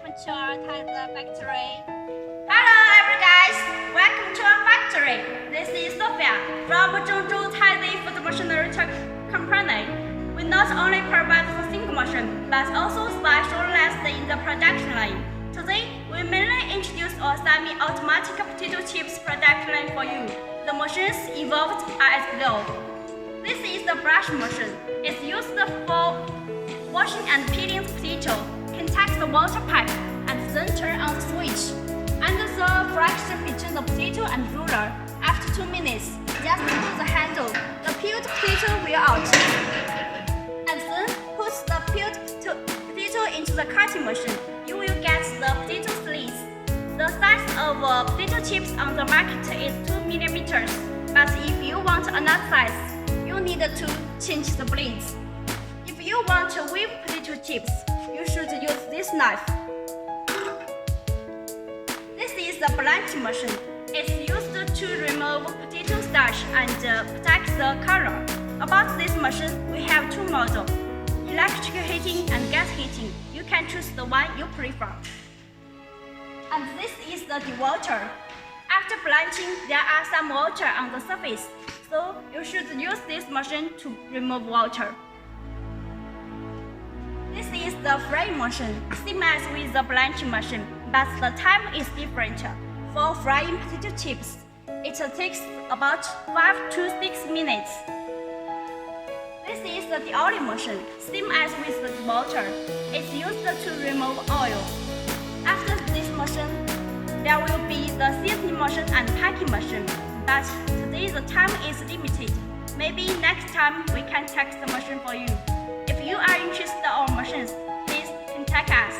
welcome to our Tesla factory. Hello everyone guys, welcome to our factory. This is Sophia from Zhongzhou Taizé Food Machinery Company. We not only provide the single machine, but also specialize in the production line. Today, we mainly introduce a semi-automatic potato chips production line for you. The machines involved are as below. This is the brush machine. It's used for washing and peeling the potato. Contact the water pipe and then turn on the switch. Under the friction between the potato and ruler, after 2 minutes, just pull the handle. The peeled potato will out. And then put the peeled potato into the cutting machine. You will get the potato slits. The size of potato chips on the market is 2 millimeters. But if you want another size, you need to change the blades. If you want to weave potato chips, you should use this knife. This is the blanching machine. It's used to remove potato starch and protect the color. About this machine, we have two models: electric heating and gas heating. You can choose the one you prefer. And this is the dewater. After blanching, there are some water on the surface, so you should use this machine to remove water. This is the frying machine, same as with the blanching machine, but the time is different. For frying potato chips, it takes about 5 to 6 minutes. This is the deoiling machine, same as with the water. It's used to remove oil. After this machine, there will be the seasoning machine and packing machine, but today the time is limited. Maybe next time we can take the machine for you. If you are interested in our machines, please contact us.